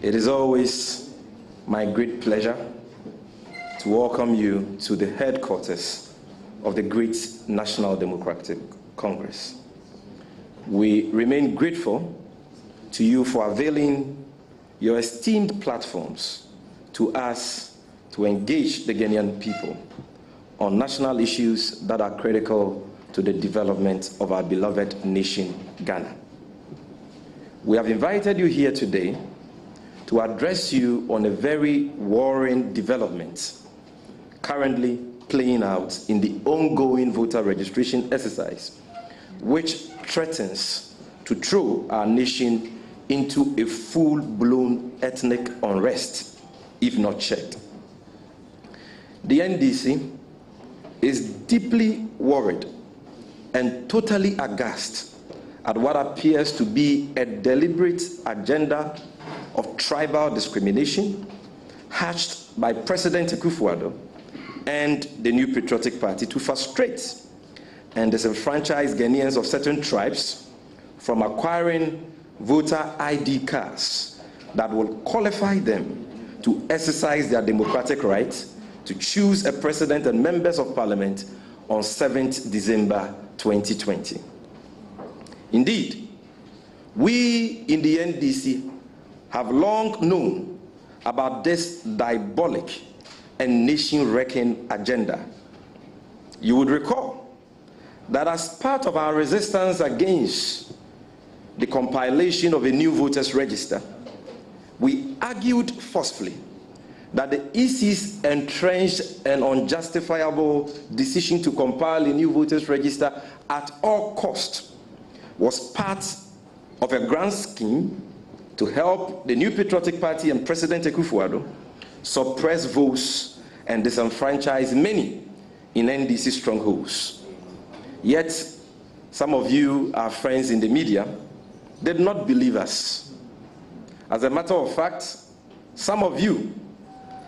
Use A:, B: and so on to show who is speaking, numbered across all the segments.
A: It is always my great pleasure to welcome you to the headquarters of the great National Democratic Congress. We remain grateful to you for availing your esteemed platforms to us to engage the Ghanaian people on national issues that are critical to the development of our beloved nation, Ghana. We have invited you here today to address you on a very worrying development currently playing out in the ongoing voter registration exercise, which threatens to throw our nation into a full-blown ethnic unrest, if not checked. The NDC is deeply worried and totally aghast at what appears to be a deliberate agenda of tribal discrimination hatched by President Akufo-Addo and the New Patriotic Party to frustrate and disenfranchise Ghanaians of certain tribes from acquiring voter ID cards that will qualify them to exercise their democratic right to choose a president and members of parliament on 7th December 2020. Indeed, we in the NDC have long known about this diabolic and nation-wrecking agenda. You would recall that as part of our resistance against the compilation of a new voters register, we argued forcefully that the EC's entrenched and unjustifiable decision to compile a new voters register at all costs was part of a grand scheme to help the New Patriotic Party and President Akufo-Addo suppress votes and disenfranchise many in NDC strongholds. Yet, some of you, our friends in the media, did not believe us. As a matter of fact, some of you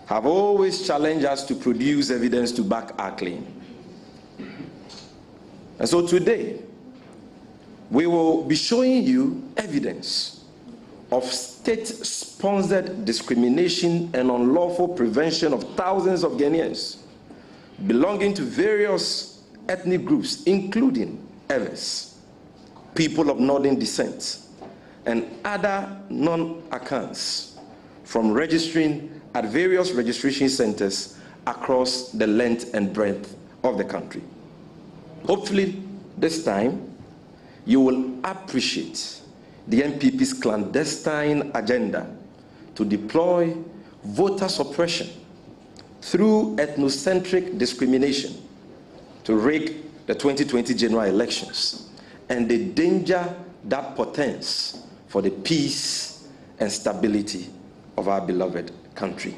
A: have always challenged us to produce evidence to back our claim. And so today, we will be showing you evidence of state-sponsored discrimination and unlawful prevention of thousands of Ghanaians belonging to various ethnic groups, including Evers, people of northern descent, and other non-Akans, from registering at various registration centers across the length and breadth of the country. Hopefully, this time, you will appreciate the NPP's clandestine agenda to deploy voter suppression through ethnocentric discrimination to rig the 2020 general elections and the danger that portends for the peace and stability of our beloved country.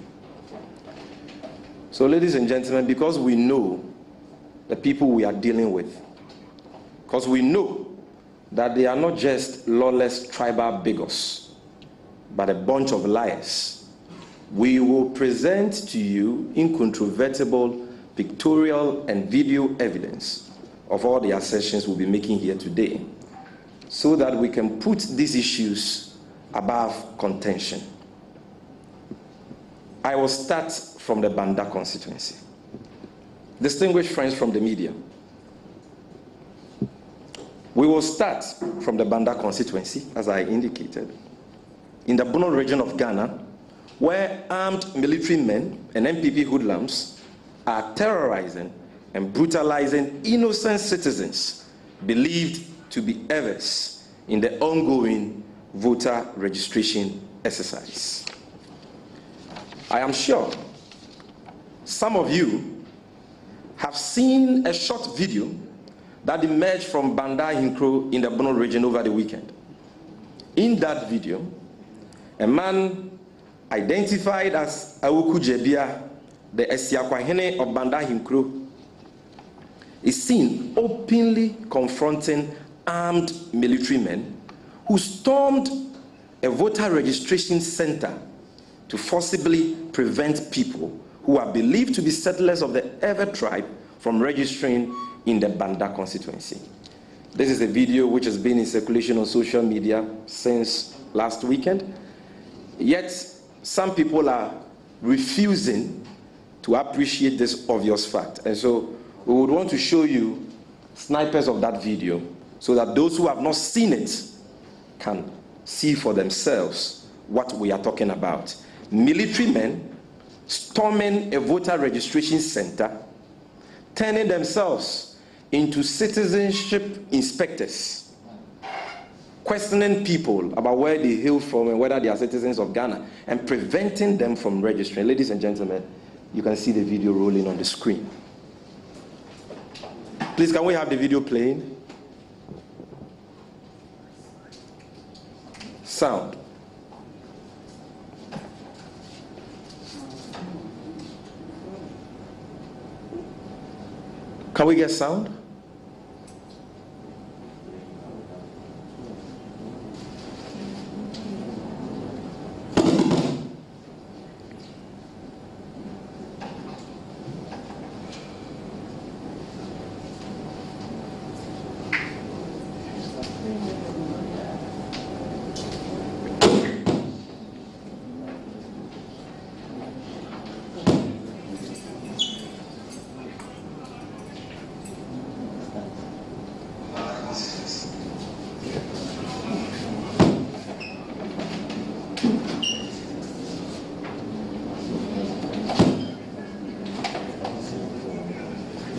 A: So, ladies and gentlemen, because we know the people we are dealing with, because we know that they are not just lawless tribal bigots, but a bunch of liars, we will present to you incontrovertible pictorial and video evidence of all the assertions we'll be making here today, so that we can put these issues above contention. I will start from the Banda constituency. Distinguished friends from the media, we will start from the Banda constituency, as I indicated, in the Bono region of Ghana, where armed military men and NPP hoodlums are terrorizing and brutalizing innocent citizens believed to be Evers in the ongoing voter registration exercise. I am sure some of you have seen a short video that emerged from Banda Hinkro in the Bono region over the weekend. In that video, a man identified as Awuku Jebia, the Esiakwahene of Banda Hinkro, is seen openly confronting armed military men who stormed a voter registration center to forcibly prevent people who are believed to be settlers of the Ewe tribe from registering in the Banda constituency. This is a video which has been in circulation on social media since last weekend. Yet, some people are refusing to appreciate this obvious fact. And so, we would want to show you snipers of that video so that those who have not seen it can see for themselves what we are talking about. Military men storming a voter registration center, turning themselves into citizenship inspectors, questioning people about where they hail from and whether they are citizens of Ghana, and preventing them from registering. Ladies and gentlemen, you can see the video rolling on the screen. Please, can we have the video playing? Sound. Can we get sound?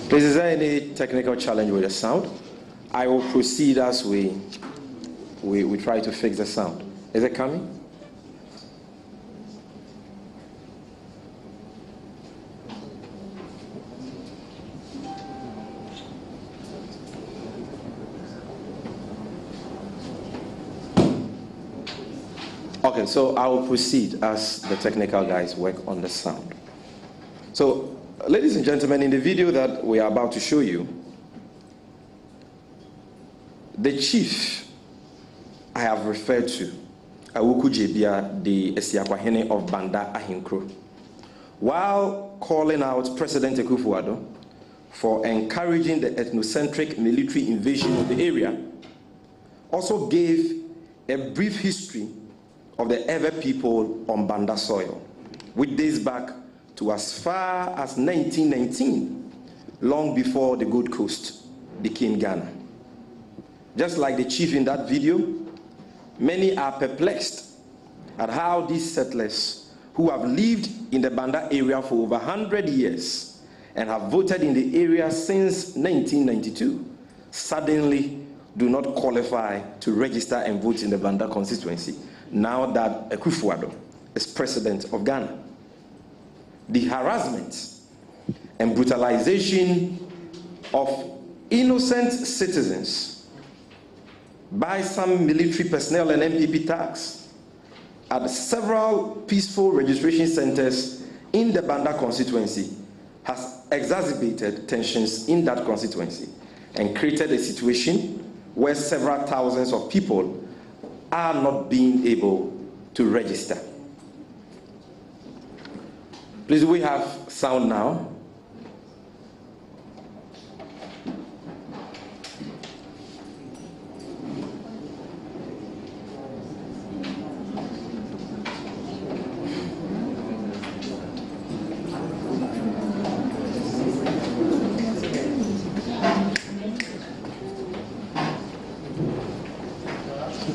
A: Please, is there any technical challenge with the sound? I will proceed as we try to fix the sound. Is it coming? Okay, so I will proceed as the technical guys work on the sound. So, ladies and gentlemen, in the video that we are about to show you, the chief I have referred to, Awuku Jebia, the Esiakwahene of Banda Ahinkro, while calling out President Akufo-Addo for encouraging the ethnocentric military invasion of the area, also gave a brief history of the Ewe people on Banda soil, which dates back to as far as 1919, long before the Gold Coast became Ghana. Just like the chief in that video, many are perplexed at how these settlers who have lived in the Banda area for over 100 years and have voted in the area since 1992 suddenly do not qualify to register and vote in the Banda constituency now that Akufo-Addo is president of Ghana. The harassment and brutalization of innocent citizens by some military personnel and NPP thugs at several peaceful registration centers in the Banda constituency has exacerbated tensions in that constituency and created a situation where several thousands of people are not being able to register. Please, do we have sound now?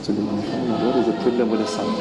A: What is the problem with the sound?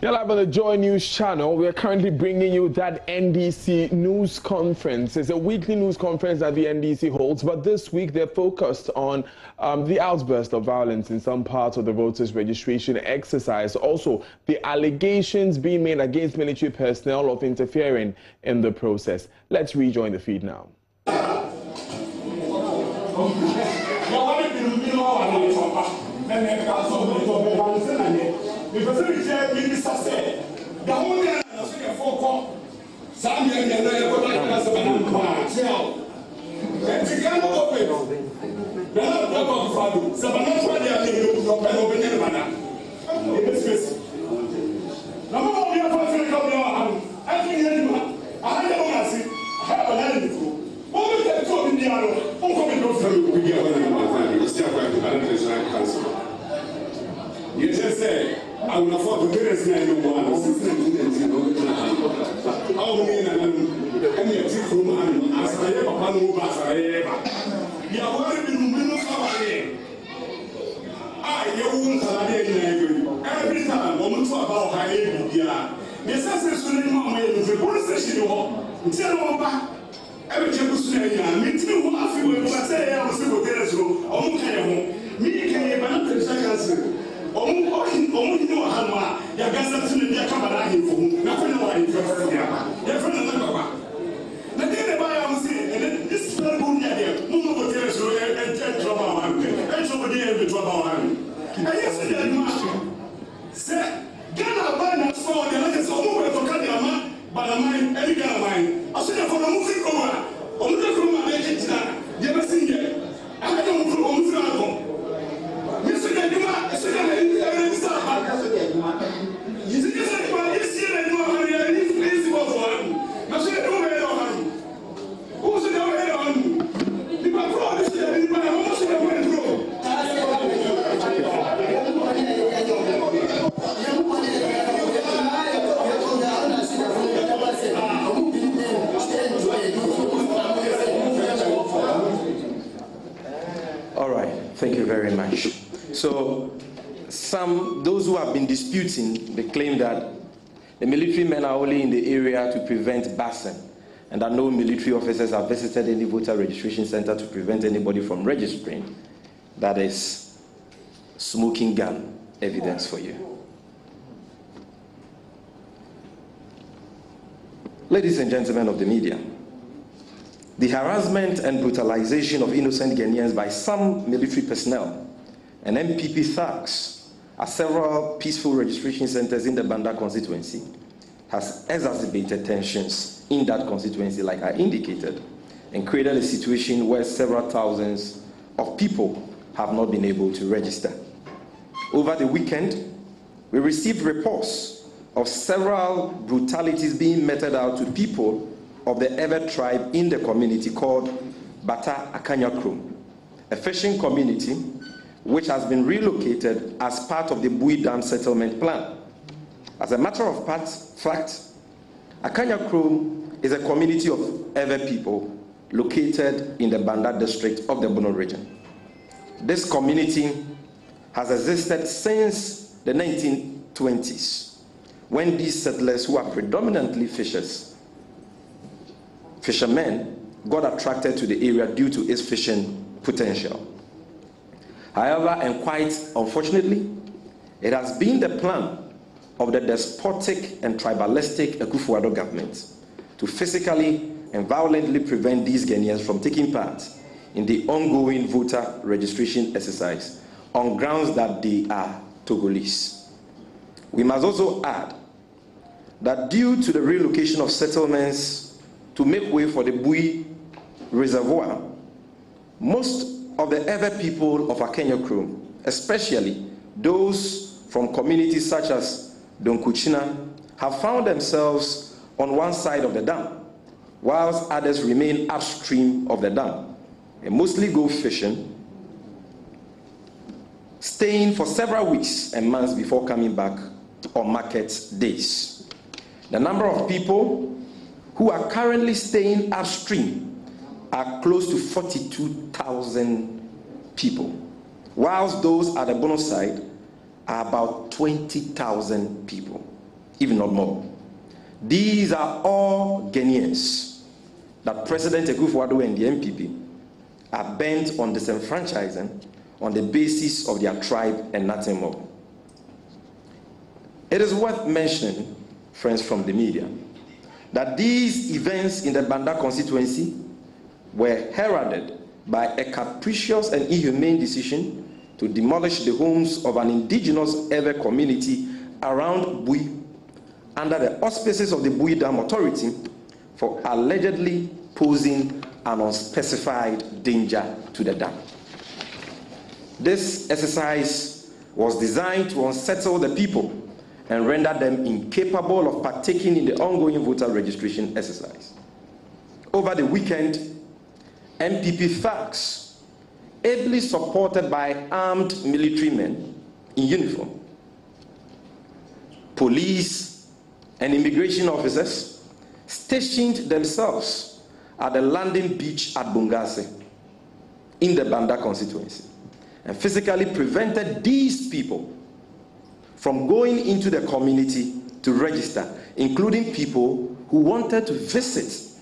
B: You're live on the Joy News channel. We're currently bringing you that NDC news conference. It's a weekly news conference that the NDC holds, but this week they're focused on the outburst of violence in some parts of the voters' registration exercise. Also, the allegations being made against military personnel of interfering in the process. Let's rejoin the feed now.
C: I will afford to get a one. Every time, woman to about high media. Yes, I said, so the police station, tell back. Every Jerusalem, me too, I feel when I say I was able to get us home. Oh, me can have seconds.
A: Thank you very much. So, those who have been disputing, they claim that the military men are only in the area to prevent busing, and that no military officers have visited any voter registration center to prevent anybody from registering. That is smoking gun evidence for you. Ladies and gentlemen of the media, the harassment and brutalization of innocent Ghanaians by some military personnel and NPP thugs at several peaceful registration centers in the Banda constituency has exacerbated tensions in that constituency, like I indicated, and created a situation where several thousands of people have not been able to register. Over the weekend, we received reports of several brutalities being meted out to people of the Ewe tribe in the community called Bata Akanyakrum, a fishing community which has been relocated as part of the Bui Dam settlement plan. As a matter of fact, Akanyakrum is a community of Ewe people located in the Banda district of the Bono region. This community has existed since the 1920s, when these settlers, who are predominantly fishermen, got attracted to the area due to its fishing potential. However, and quite unfortunately, it has been the plan of the despotic and tribalistic Akufo-Addo government to physically and violently prevent these Ghanaians from taking part in the ongoing voter registration exercise on grounds that they are Togolese. We must also add that due to the relocation of settlements to make way for the Bui Reservoir, most of the Ewe people of Akanyakrum, especially those from communities such as Donkuchina, have found themselves on one side of the dam, whilst others remain upstream of the dam and mostly go fishing, staying for several weeks and months before coming back on market days. The number of people who are currently staying upstream are close to 42,000 people, whilst those at the Bono side are about 20,000 people. if not more. These are all Ghanaians that President Akufo-Addo and the NPP are bent on disenfranchising on the basis of their tribe and nothing more. It is worth mentioning, friends from the media, that these events in the Banda constituency were heralded by a capricious and inhumane decision to demolish the homes of an indigenous Ewe community around Bui under the auspices of the Bui Dam Authority for allegedly posing an unspecified danger to the dam. This exercise was designed to unsettle the people and render them incapable of partaking in the ongoing voter registration exercise. Over the weekend, NPP thugs, ably supported by armed military men in uniform, police and immigration officers stationed themselves at the landing beach at Bungase in the Banda constituency and physically prevented these people from going into the community to register, including people who wanted to visit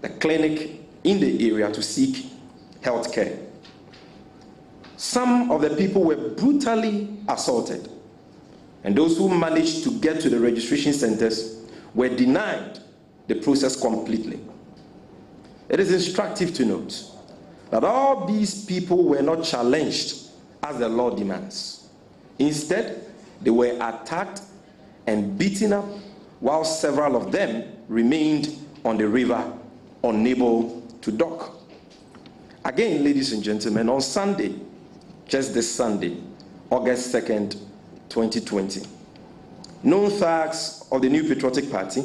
A: the clinic in the area to seek health care. Some of the people were brutally assaulted, and those who managed to get to the registration centers were denied the process completely. It is instructive to note that all these people were not challenged as the law demands. Instead, they were attacked and beaten up, while several of them remained on the river unable to dock. Again, ladies and gentlemen, on Sunday, just this Sunday, August 2nd, 2020, known thugs of the New Patriotic Party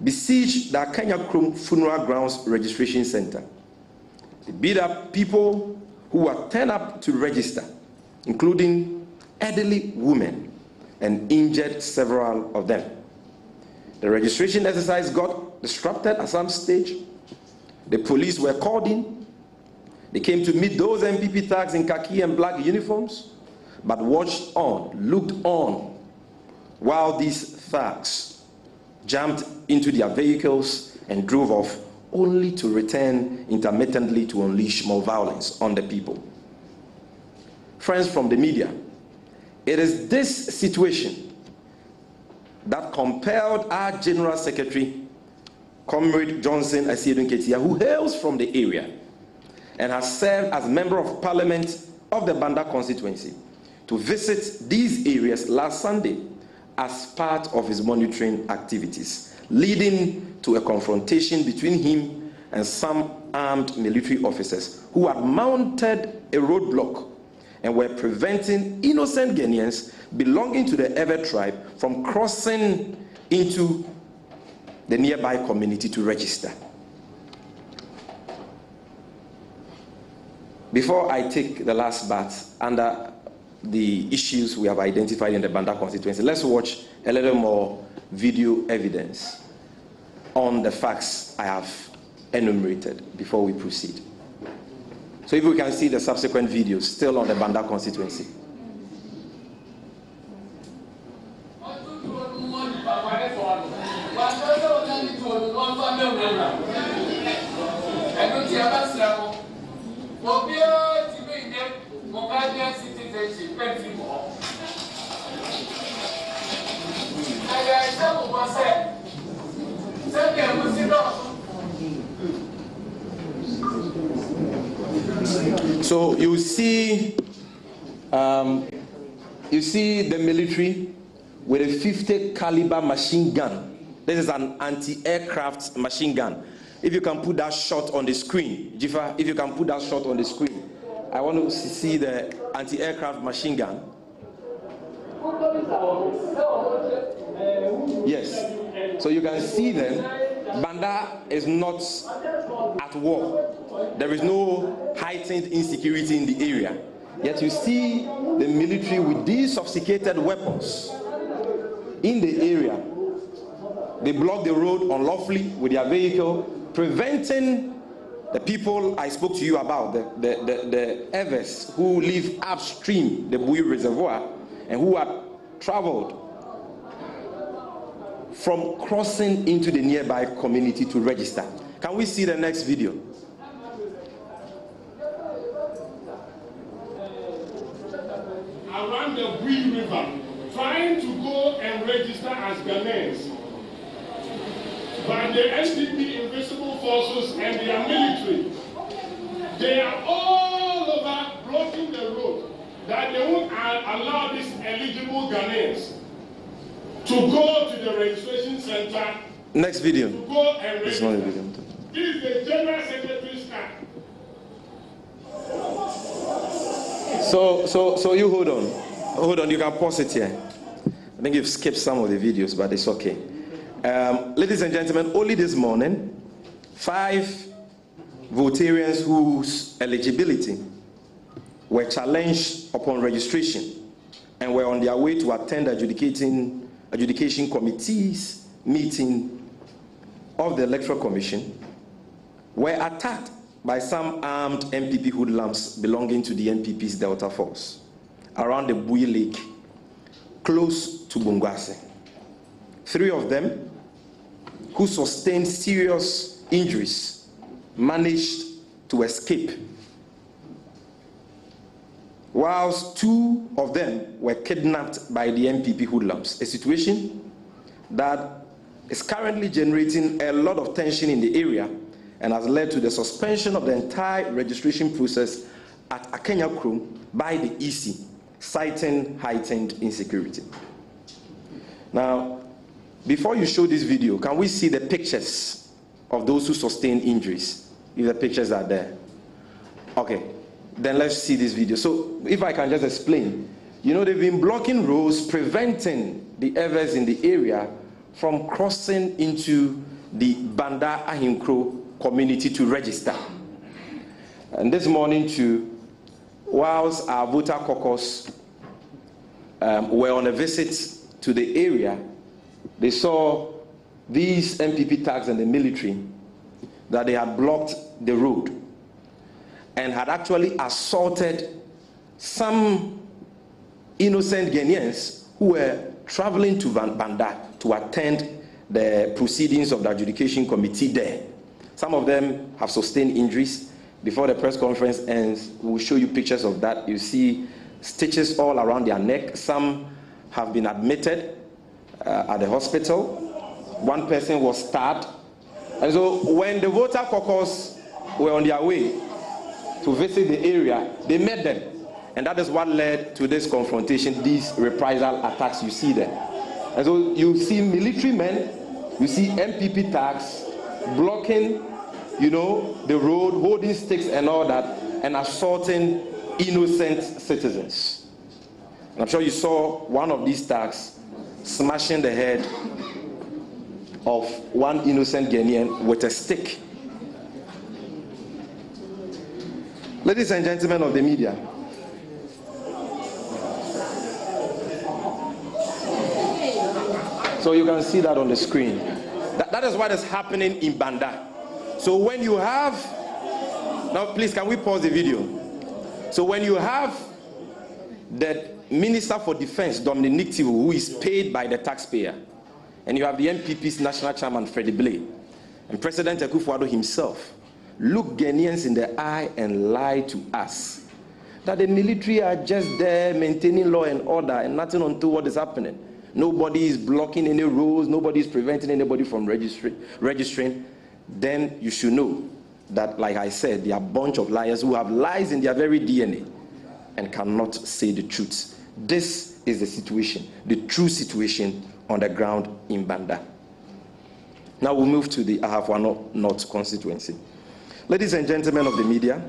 A: besieged the Akanya Krum Funeral Grounds Registration Center. They beat up people who were turned up to register, including elderly women, and injured several of them. The registration exercise got disrupted at some stage. The police were called in. They came to meet those NPP thugs in khaki and black uniforms, but watched on, looked on, while these thugs jumped into their vehicles and drove off, only to return intermittently to unleash more violence on the people. Friends from the media, it is this situation that compelled our General Secretary, Comrade Johnson Asiedun Ketia, who hails from the area and has served as Member of Parliament of the Banda constituency, to visit these areas last Sunday as part of his monitoring activities, leading to a confrontation between him and some armed military officers who had mounted a roadblock and were preventing innocent Ghanaians belonging to the Ewe tribe from crossing into the nearby community to register. Before I take the last bath under the issues we have identified in the Banda constituency, let's watch a little more video evidence on the facts I have enumerated before we proceed. So if we can see the subsequent videos still on the Banda constituency. So you see the military with a 50 caliber machine gun. This is an anti-aircraft machine gun. If you can put that shot on the screen, Jifa, if you can put that shot on the screen, I want to see the anti-aircraft machine gun. Yes. So you can see them. Banda is not at war. There is no heightened insecurity in the area. Yet you see the military with these sophisticated weapons in the area. They block the road unlawfully with their vehicle, preventing the people I spoke to you about, the Ewes who live upstream the Bui Reservoir and who had traveled from crossing into the nearby community to register. Can we see the next video?
C: Around the Bui River, trying to go and register as Ghanaians. But the NPP invisible forces and their military, they are all over blocking the road, that they won't allow these eligible Ghanaians to go to the registration center.
A: Next video.
C: To go and register.
A: It's not a video.
C: This is the General Secretary's car.
A: So you hold on. Hold on, you can pause it here. I think you've skipped some of the videos, but it's okay. Ladies and gentlemen, only this morning, 5 Votarians whose eligibility were challenged upon registration and were on their way to attend adjudication committee's meeting of the Electoral Commission were attacked by some armed NPP hoodlums belonging to the NPP's Delta Force around the Bui Lake, close to Bongwase. 3 of them, who sustained serious injuries, managed to escape, whilst 2 of them were kidnapped by the NPP hoodlums, a situation that is currently generating a lot of tension in the area and has led to the suspension of the entire registration process at Akenya Krom by the EC, citing heightened insecurity. Now, before you show this video, can we see the pictures of those who sustained injuries? If the pictures are there. Okay, then let's see this video. So, if I can just explain, you know, they've been blocking roads, preventing the others in the area from crossing into the Banda Ahinkro community to register. And this morning too, whilst our voter caucus were on a visit to the area, they saw these NPP tags and the military that they had blocked the road and had actually assaulted some innocent Ghanaians who were traveling to Banda to attend the proceedings of the adjudication committee there. Some of them have sustained injuries. Before the press conference ends, we'll show you pictures of that. You see stitches all around their neck. Some have been admitted at the hospital. 1 person was stabbed. And so when the voter caucus were on their way to visit the area, they met them. And that is what led to this confrontation, these reprisal attacks you see there. And so you see military men, you see NPP tags blocking, you know, the road, holding sticks and all that, and assaulting innocent citizens. And I'm sure you saw one of these tags smashing the head of one innocent Ghanaian with a stick. Ladies and gentlemen of the media, so you can see that on the screen. That is what is happening in Banda. So when you have, now please can we pause the video? So when you have the Minister for Defense, Dominic Tivu, who is paid by the taxpayer, and you have the NPP's National Chairman, Freddie Blay, and President Akufo-Addo himself, look Ghanaians in the eye and lie to us that the military are just there maintaining law and order and nothing unto what is happening. Nobody is blocking any roads, nobody is preventing anybody from registering. Then you should know that, like I said, they are a bunch of liars who have lies in their very DNA and cannot say the truth. This is the situation, the true situation on the ground in Banda. Now we'll move to the Ahafua North constituency. Ladies and gentlemen of the media,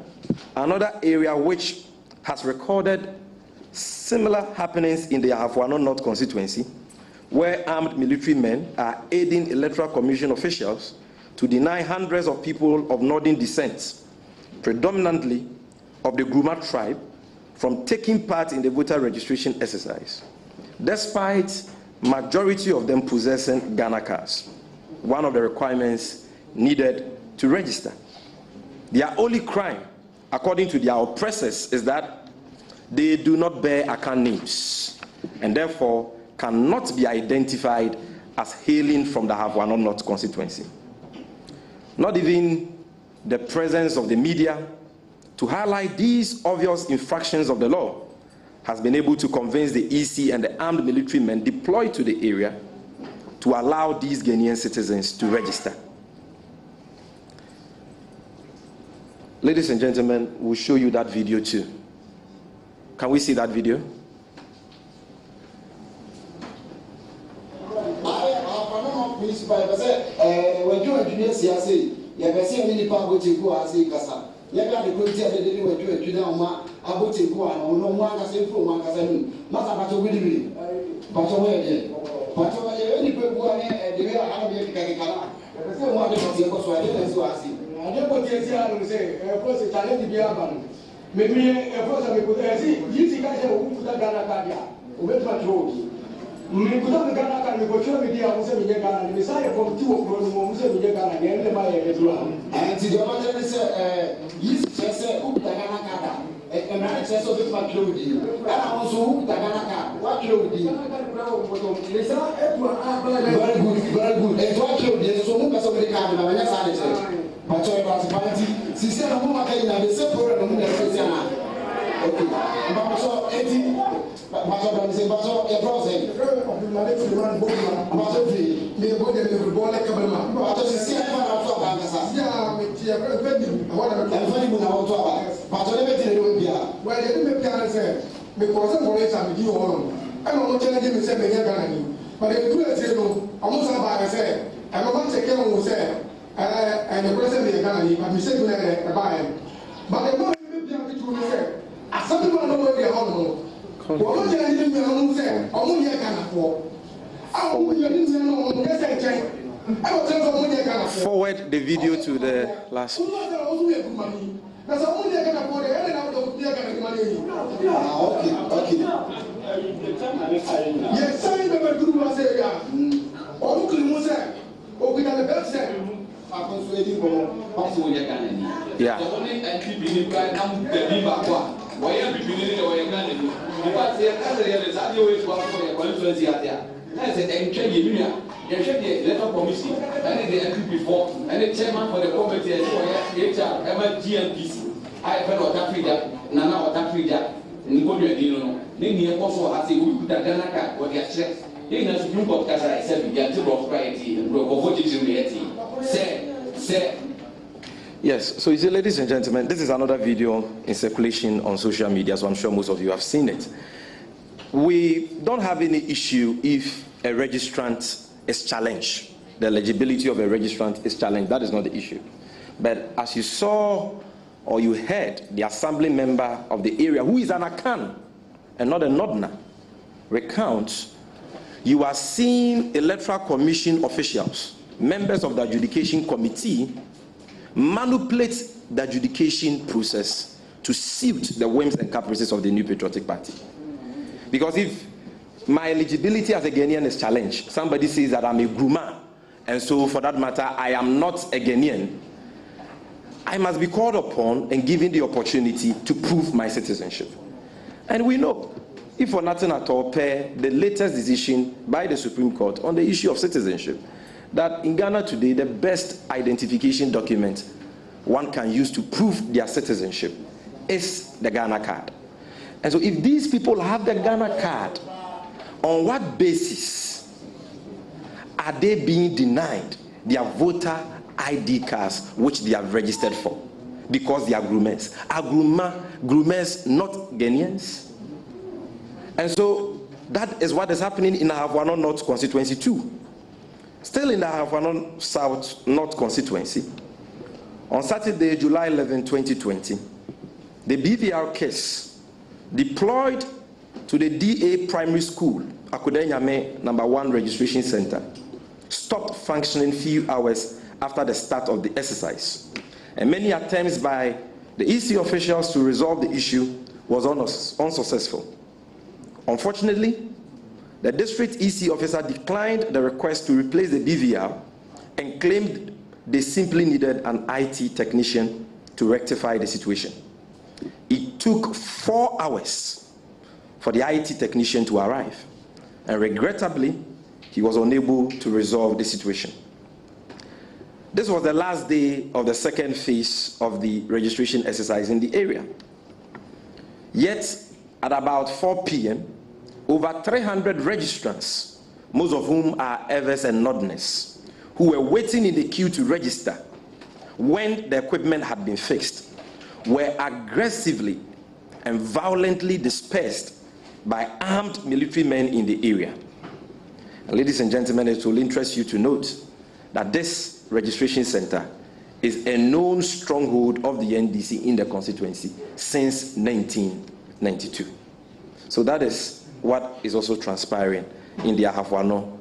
A: another area which has recorded similar happenings in the Ahafua North constituency, where armed military men are aiding Electoral Commission officials to deny hundreds of people of northern descent, predominantly of the Gruma tribe, from taking part in the voter registration exercise, despite majority of them possessing Ghana cards, one of the requirements needed to register. Their only crime, according to their oppressors, is that they do not bear account names and therefore cannot be identified as hailing from the Havana North constituency. Not even the presence of the media to highlight these obvious infractions of the law has been able to convince the EC and the armed military men deployed to the area to allow these Ghanaian citizens to register. Ladies and gentlemen, we'll show you that video too. Can we see that video? Forward the video to the last.
D: And the chairman for the committee is Gyamfi. I felt what that Nana or that Frida, Nicodia Dino, Nini also has a good Ganaka or their chef. He has a group of Casa, except the Anti Propriety and Robotic say.
A: Yes, so you see, ladies and gentlemen, this is another video in circulation on social media, so I'm sure most of you have seen it. We don't have any issue if a registrant is challenged. The eligibility of a registrant is challenged. That is not the issue. But as you saw or you heard the assembly member of the area, who is an Akan and not a Nodna, recount, you are seeing Electoral Commission officials, members of the adjudication committee, manipulate the adjudication process to suit the whims and caprices of the New Patriotic Party. Because if my eligibility as a Ghanaian is challenged, somebody says that I'm a Gruma, and so for that matter, I am not a Ghanaian, I must be called upon and given the opportunity to prove my citizenship. And we know, if for nothing at all, the latest decision by the Supreme Court on the issue of citizenship, that in Ghana today, the best identification document one can use to prove their citizenship is the Ghana card. And so if these people have the Ghana card, on what basis are they being denied their voter ID cards which they have registered for? Because they are groomers. Are groomers not Ghanaians? And so that is what is happening in the Havana North constituency too. Still in the Havana South North constituency, on Saturday, July 11, 2020, the BVR case deployed to the DA Primary School, Akudenyame number 1 registration center, stopped functioning few hours after the start of the exercise. And many attempts by the EC officials to resolve the issue was unsuccessful. Unfortunately, the district EC officer declined the request to replace the BVR and claimed they simply needed an IT technician to rectify the situation. It took 4 hours for the IT technician to arrive, and regrettably, he was unable to resolve the situation. This was the last day of the second phase of the registration exercise in the area. Yet, at about 4 p.m., over 300 registrants, most of whom are Evers and Northerners, who were waiting in the queue to register when the equipment had been fixed, were aggressively and violently dispersed by armed military men in the area. And ladies and gentlemen, it will interest you to note that this registration center is a known stronghold of the NDC in the constituency since 1992. So that is what is also transpiring in the Ahafwano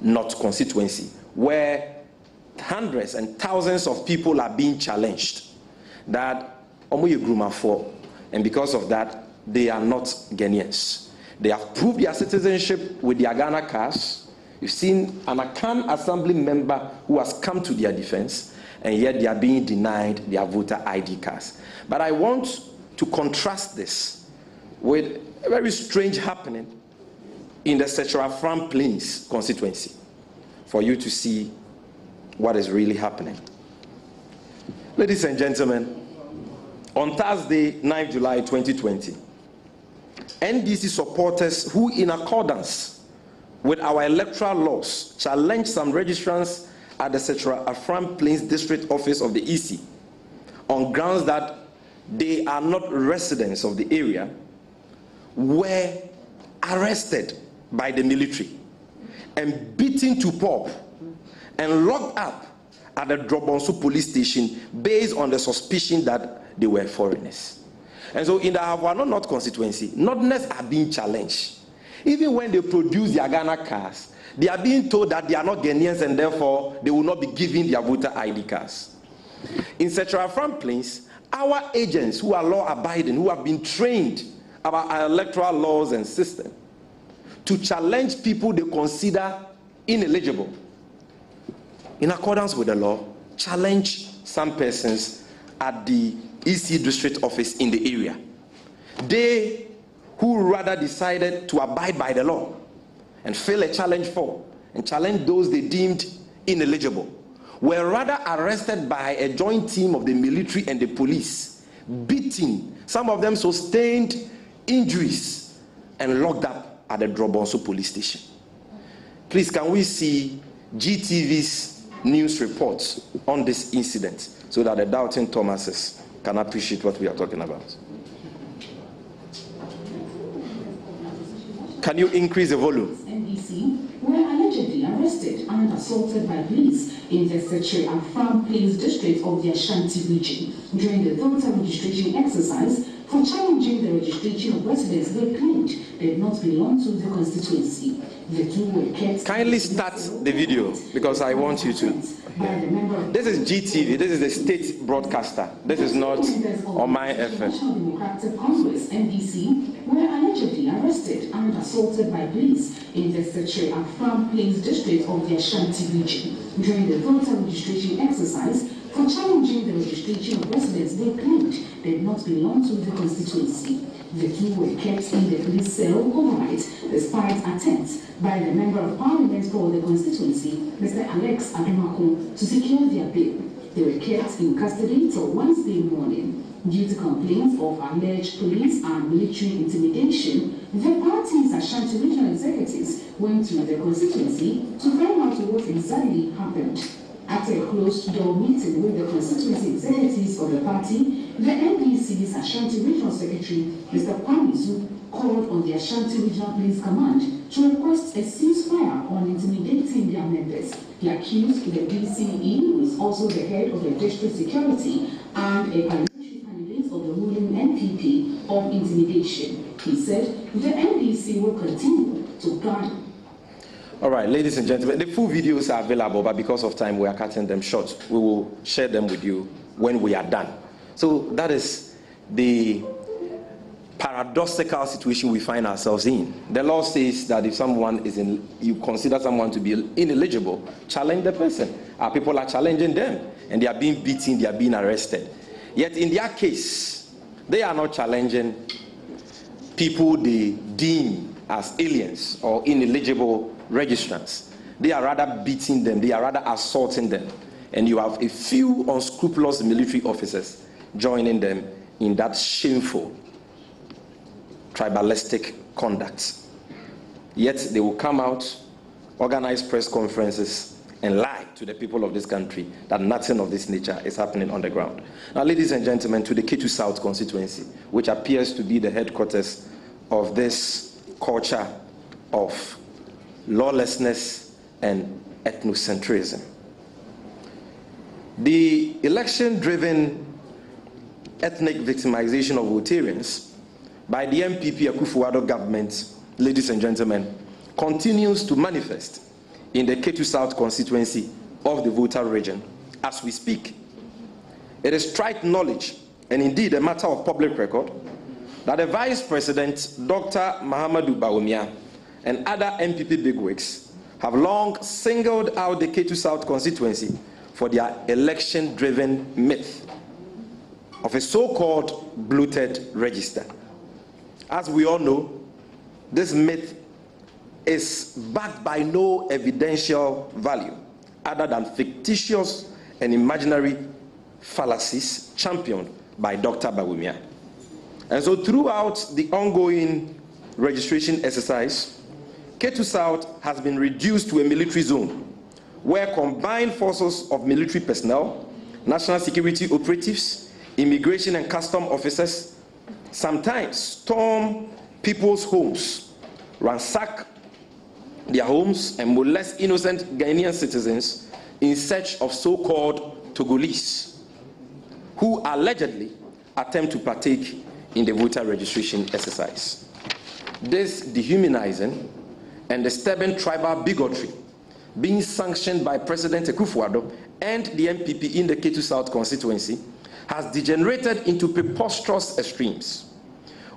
A: North constituency, where hundreds and thousands of people are being challenged that and because of that, they are not Ghanaians. They have proved their citizenship with their Ghana cards. You've seen an Akan Assembly member who has come to their defense, and yet they are being denied their voter ID cards. But I want to contrast this with a very strange happening in the Setra-Afram Plains constituency for you to see what is really happening. Ladies and gentlemen, on Thursday, 9 July 2020, NDC supporters who, in accordance with our electoral laws, challenged some registrants at the Setra-Afram Plains District Office of the EC on grounds that they are not residents of the area, were arrested by the military and beaten to pulp and locked up at the Drobonso police station based on the suspicion that they were foreigners. And so in the Ahafwano North constituency, Northerners are being challenged. Even when they produce their Ghana cards, they are being told that they are not Ghanaians and therefore they will not be given their voter ID cards. In Setra-Afram Plains, our agents who are law-abiding, who have been trained about our electoral laws and system, to challenge people they consider ineligible, in accordance with the law, challenge some persons at the EC district office in the area. They who rather decided to abide by the law and fill a challenge form and challenge those they deemed ineligible were rather arrested by a joint team of the military and the police, beaten, some of them sustained injuries, and locked up at the Drobonso police station. Please, can we see GTV's news reports on this incident so that the doubting Thomases can appreciate what we are talking about? Can you increase the volume?
E: NDC were allegedly arrested and assaulted by police in the Setra-Afram Plains district of the Ashanti region during the voter registration exercise for challenging the registration of residents they claimed did not belong to the constituency. The two were kept. Kindly
A: start the video because I want you to. This is GTV. This is the state broadcaster. This is not on my FM.
E: National Democratic Congress (NDC) were allegedly arrested and assaulted by police in the Setra-Afram Plains district of the Ashanti region during the voter registration exercise for challenging the registration of residents they claimed did not belong to the constituency. The two were kept in the police cell overnight despite attempts by the Member of Parliament for the constituency, Mr. Alex Adumako, to secure their bail. They were kept in custody till Wednesday morning. Due to complaints of alleged police and military intimidation, the party's Ashanti regional executives went to the constituency to find out what exactly happened. At a closed-door meeting with the constituency executives of the party, the NDC's Ashanti Regional Secretary, Mr. Kwamizu, called on the Ashanti Regional Police Command to request a ceasefire on intimidating their members. He accused the DCE, who is also the head of the district security and a parliamentary candidate of the ruling NPP, of intimidation. He said the NDC will continue to guard.
A: All right, ladies and gentlemen, the full videos are available, but because of time, we are cutting them short. We will share them with you when we are done. So that is the paradoxical situation we find ourselves in. The law says that if someone is you consider someone to be ineligible, challenge the person. Our people are challenging them, and they are being beaten, they are being arrested. Yet in their case, they are not challenging people they deem as aliens or ineligible registrants. They are rather beating them, they are rather assaulting them. And you have a few unscrupulous military officers joining them in that shameful, tribalistic conduct. Yet they will come out, organize press conferences, and lie to the people of this country that nothing of this nature is happening on the ground. Now, ladies and gentlemen, to the Ketu South constituency, which appears to be the headquarters of this culture of lawlessness and ethnocentrism. The election-driven ethnic victimization of Rotarians by the NPP Akufo-Addo government, ladies and gentlemen, continues to manifest in the Ketu South constituency of the Volta region as we speak. It is trite knowledge, and indeed a matter of public record, that the Vice President, Dr. Mahamadou Bawumia, and other NPP bigwigs have long singled out the Ketu South constituency for their election-driven myth of a so-called bloated register. As we all know, this myth is backed by no evidential value other than fictitious and imaginary fallacies championed by Dr. Bawumia. And so throughout the ongoing registration exercise, Ketu South has been reduced to a military zone where combined forces of military personnel, national security operatives, immigration and custom officers sometimes storm people's homes, ransack their homes, and molest innocent Ghanaian citizens in search of so-called Togolese, who allegedly attempt to partake in the voter registration exercise. This dehumanizing and disturbing tribal bigotry, being sanctioned by President Akufo-Addo and the NPP in the Ketu South constituency, has degenerated into preposterous extremes,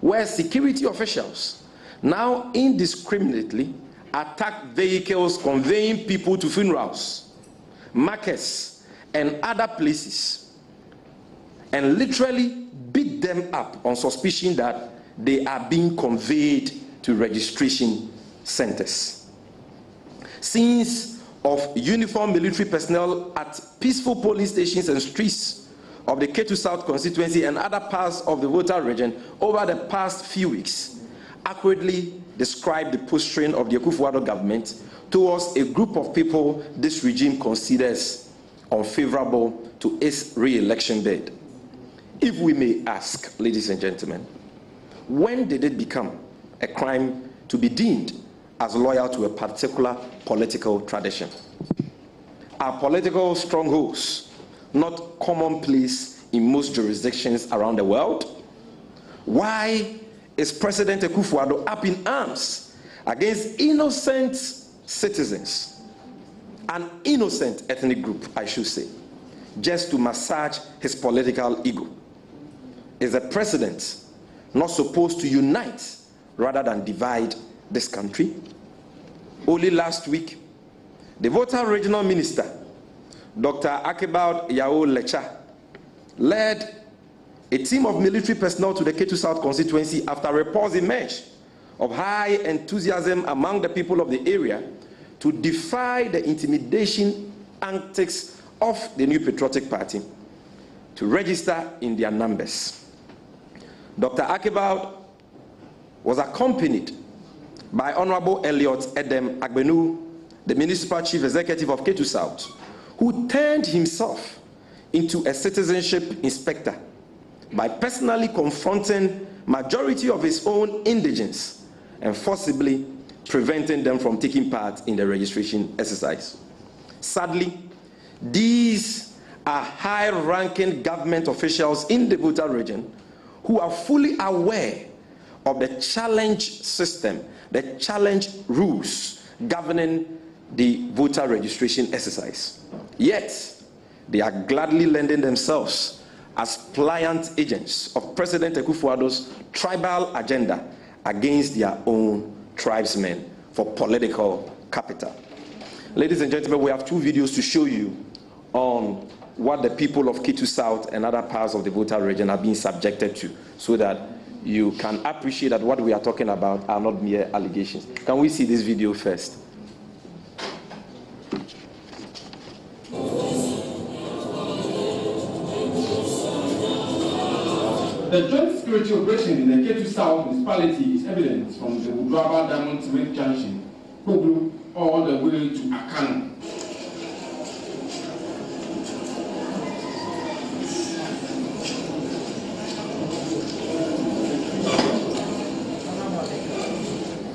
A: where security officials now indiscriminately attack vehicles conveying people to funerals, markets, and other places, and literally beat them up on suspicion that they are being conveyed to registration centers. Scenes of uniformed military personnel at peaceful polling stations and streets of the Ketu South constituency and other parts of the Volta region over the past few weeks accurately describe the posturing of the Akufo-Addo government towards a group of people this regime considers unfavorable to its re-election bid. If we may ask, ladies and gentlemen, when did it become a crime to be deemed as loyal to a particular political tradition? Are political strongholds not commonplace in most jurisdictions around the world? Why is President Akufo-Addo up in arms against innocent citizens, an innocent ethnic group, I should say, just to massage his political ego? Is the president not supposed to unite rather than divide this country? Only last week, the Volta Regional Minister, Dr. Akebald Yao Lecha, led a team of military personnel to the Ketu South constituency after reports emerged of high enthusiasm among the people of the area to defy the intimidation antics of the New Patriotic Party to register in their numbers. Dr. Akebald was accompanied by Honorable Elliot Edem Agbenu, the Municipal Chief Executive of Ketu South, who turned himself into a citizenship inspector by personally confronting majority of his own indigents and forcibly preventing them from taking part in the registration exercise. Sadly, these are high-ranking government officials in the Volta region who are fully aware of the challenge system, the challenge rules governing the voter registration exercise. Yet, they are gladly lending themselves as pliant agents of President Akufo-Addo's tribal agenda against their own tribesmen for political capital. Ladies and gentlemen, we have two videos to show you on what the people of Ketu South and other parts of the Volta region are being subjected to, so that you can appreciate that what we are talking about are not mere allegations. Can we see this video first?
F: The joint security operation in the Ketu South municipality is evident from the Udraba Diamond Cement Junction, Koglu, all the way to Akano.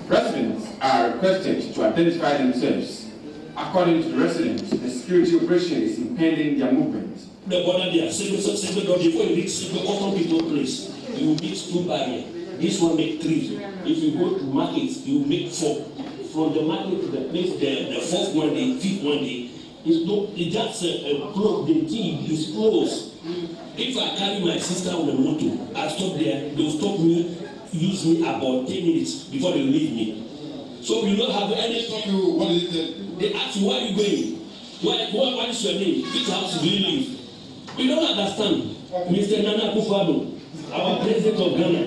F: Residents are requested to identify themselves. According to the residents, the security operation is impeding their movement.
G: The border there, single door, before you reach single auto people place, you meet 2 barriers. This one make 3. If you go to market, you make 4. From the market to the place, the 4th one day, 5th one day, it's just a close, the thing is closed. If I carry my sister on the motor, I stop there, they'll stop me, use me about 10 minutes before they leave me. So we don't have any stop you. What is it? They ask you, where are you going? What is your name? Which house do you live? We don't understand. Mr. Nana Akufo-Addo, our president of Ghana,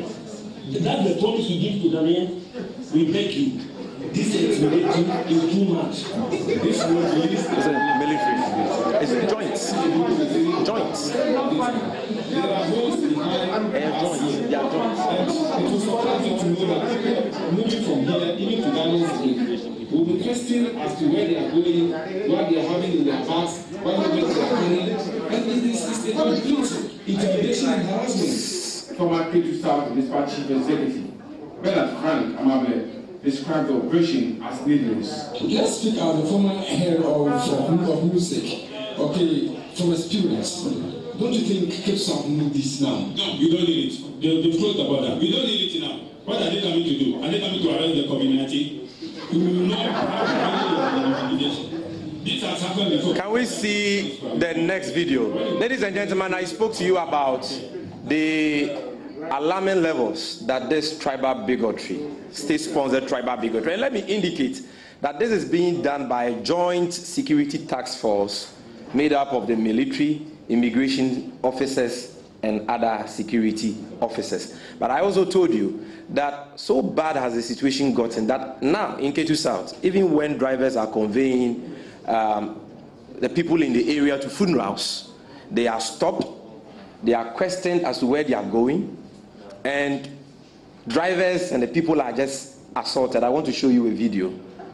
G: that's the promise we give to Ghanaians. We beg you. This is too much. This is
A: military. It's joints. Joints.
F: There are those behind
A: joints. They are joints.
F: It was surprising to know that moving from here, even to Ghana's will be questioned as to where they are going, what they are having in their bags, what they are carrying, and this is a complete intimidation and harassment. Former Ketu South Municipal Chief Executive Bernard Frank Amable described the operation as needless.
H: Let's speak as the former head of music. Okay, from experience. Don't you think Ketu South need this now?
G: No, you don't need it. They've closed the border. We don't need it now. What are they coming to do? Are they coming to arrest the community? We will not have any intimidation. This has happened before.
A: Can we see the next video? Ladies and gentlemen, I spoke to you about the alarming levels that this tribal bigotry, state-sponsored tribal bigotry, and let me indicate that this is being done by a joint security task force made up of the military, immigration officers, and other security officers. But I also told you that so bad has the situation gotten that now in Ketu South, even when drivers are conveying the people in the area to funerals, they are stopped, they are questioned as to where they are going, and drivers and the people are just assaulted. I want to show you a video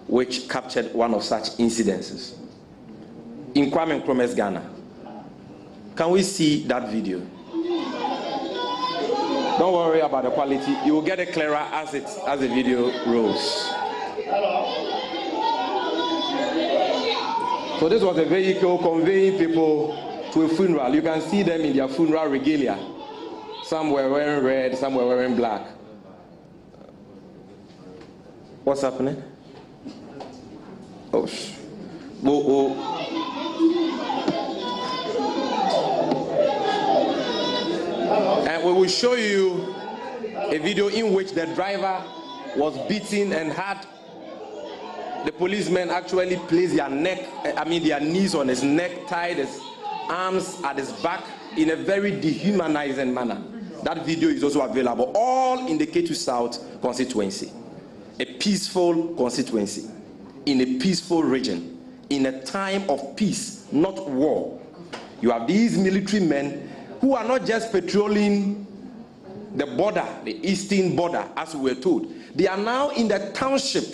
A: which captured one of such incidences in Kwame Nkrumah's Ghana. Can we see that video? Don't worry about the quality. You will get it clearer as the video rolls. So this was a vehicle conveying people to a funeral. You can see them in their funeral regalia. Some were wearing red, some were wearing black. What's happening? And we will show you a video in which the driver was beaten and had the policemen actually place their knees on his neck, tied his arms at his back in a very dehumanizing manner. That video is also available, all in the Ketu South constituency. A peaceful constituency, in a peaceful region, in a time of peace, not war. You have these military men who are not just patrolling the border, the eastern border, as we were told. They are now in the township,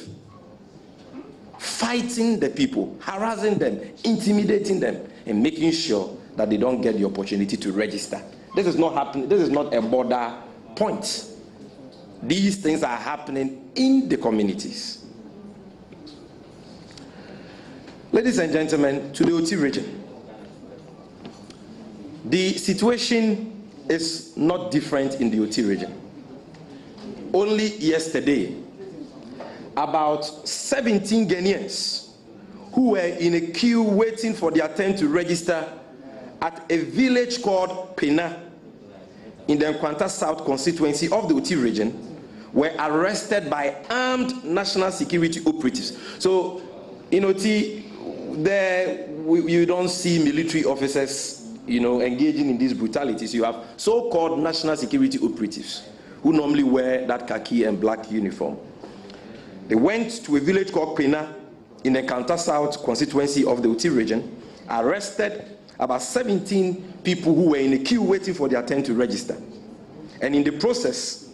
A: fighting the people, harassing them, intimidating them, and making sure that they don't get the opportunity to register. This is not happening. This is not a border point. These things are happening in the communities. Ladies and gentlemen, to the Oti region, the situation is not different in the Oti region. Only yesterday, about 17 Ghanaians who were in a queue waiting for their turn to register at a village called Pena in the Nkwanta South constituency of the Oti region were arrested by armed national security operatives. So in Oti, there you don't see military officers, engaging in these brutalities. You have so-called national security operatives who normally wear that khaki and black uniform. They went to a village called Kwena in the Kanta South constituency of the Uti region, arrested about 17 people who were in a queue waiting for their turn to register. And in the process,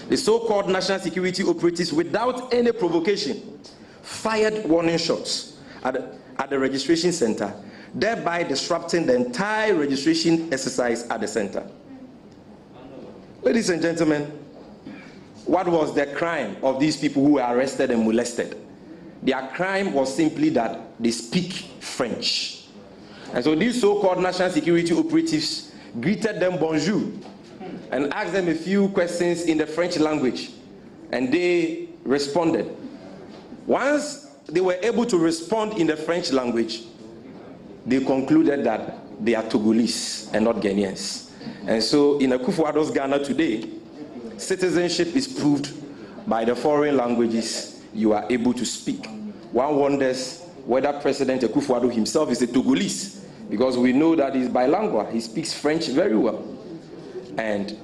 A: the so-called national security operatives, without any provocation, fired warning shots at the registration center, thereby disrupting the entire registration exercise at the center. Ladies and gentlemen, what was the crime of these people who were arrested and molested? Their crime was simply that they speak French. And so these so-called national security operatives greeted them bonjour and asked them a few questions in the French language, and they responded. Once they were able to respond in the French language, they concluded that they are Togolese and not Ghanaians. And so in Akufo-Addo's Ghana today, citizenship is proved by the foreign languages you are able to speak. One wonders whether President Akufo-Addo himself is a Togolese, because we know that he's bilingual. He speaks French very well. And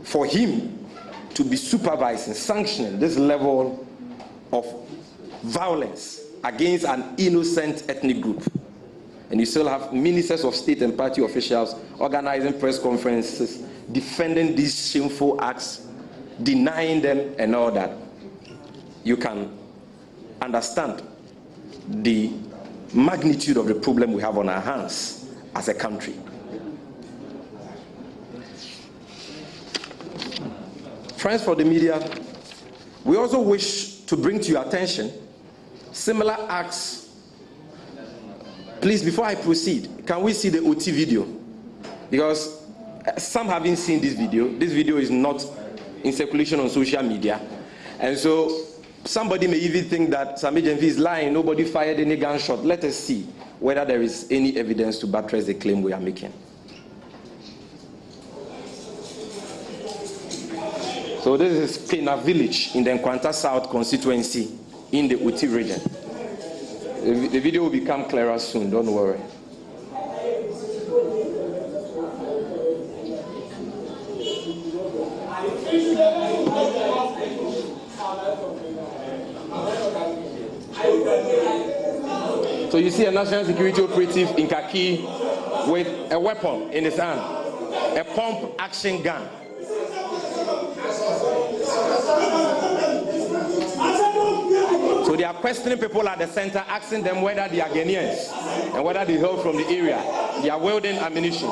A: for him to be supervising, sanctioning this level of violence against an innocent ethnic group, and you still have ministers of state and party officials organizing press conferences, defending these shameful acts, denying them and all that, you can understand the magnitude of the problem we have on our hands as a country. Friends for the media, we also wish to bring to your attention similar acts. Please, before I proceed, can we see the OT video? Because some haven't seen this video. This video is not in circulation on social media. And so somebody may even think that Gyamfi is lying, nobody fired any gunshot. Let us see whether there is any evidence to buttress the claim we are making. So this is Pena village in the Nkwanta South constituency in the Uti region. The video will become clearer soon, don't worry. So you see a national security operative in khaki with a weapon in his hand, a pump action gun. So they are questioning people at the center, asking them whether they are Ghanaians and whether they hail from the area. They are wielding ammunition.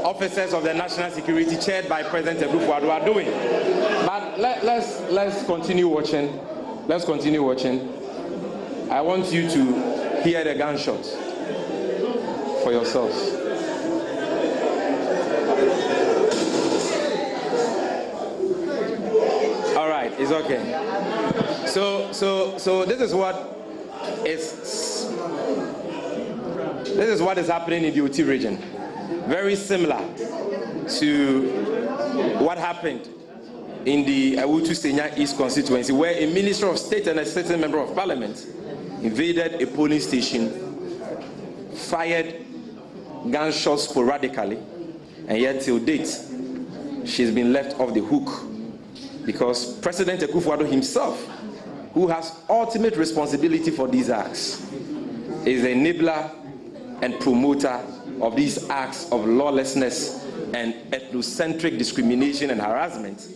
A: Officers of the national security chaired by President Akufo-Addo are doing. But let's continue watching. Let's continue watching. I want you to hear the gunshots for yourselves. All right, it's okay. So this is what is happening in the Uti region. Very similar to what happened in the Awutu Senya East constituency, where a minister of state and a certain member of parliament invaded a polling station, fired gunshots sporadically, and yet till date, she's been left off the hook because President Akufo-Addo himself, who has ultimate responsibility for these acts, is the enabler and promoter of these acts of lawlessness and ethnocentric discrimination and harassment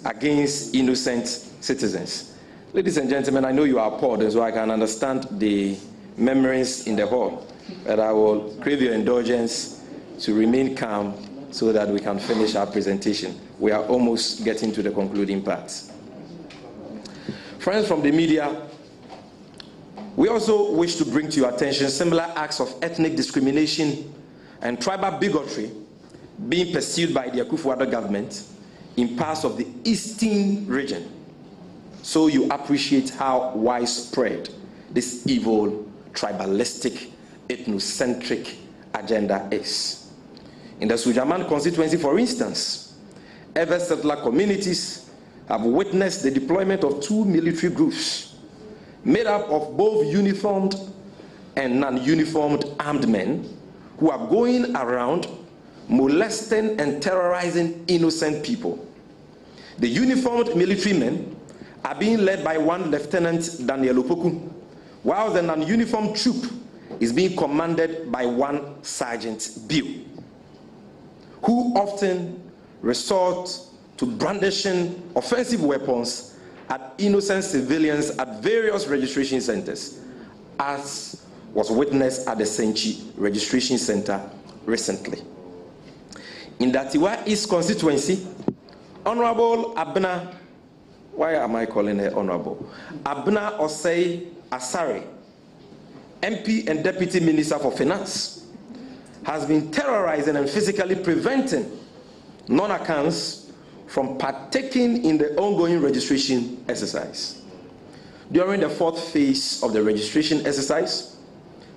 A: against innocent citizens. Ladies and gentlemen, I know you are appalled, and so I can understand the memories in the hall, but I will crave your indulgence to remain calm so that we can finish our presentation. We are almost getting to the concluding part. Friends from the media, we also wish to bring to your attention similar acts of ethnic discrimination and tribal bigotry being pursued by the Akufo-Addo government in parts of the eastern region. So you appreciate how widespread this evil, tribalistic, ethnocentric agenda is. In the Sujaman constituency, for instance, ever settler communities have witnessed the deployment of 2 military groups made up of both uniformed and non-uniformed armed men who are going around molesting and terrorizing innocent people. The uniformed military men are being led by one Lieutenant Daniel Opoku, while the non-uniformed troop is being commanded by one Sergeant Bill, who often resort to brandishing offensive weapons at innocent civilians at various registration centers, as was witnessed at the Senchi Registration Center recently. In Datiwa East constituency, Honorable Abna, why am I calling her Honorable? Abna Osei Asare, MP and Deputy Minister for Finance, has been terrorizing and physically preventing non-accounts from partaking in the ongoing registration exercise. During the 4th phase of the registration exercise,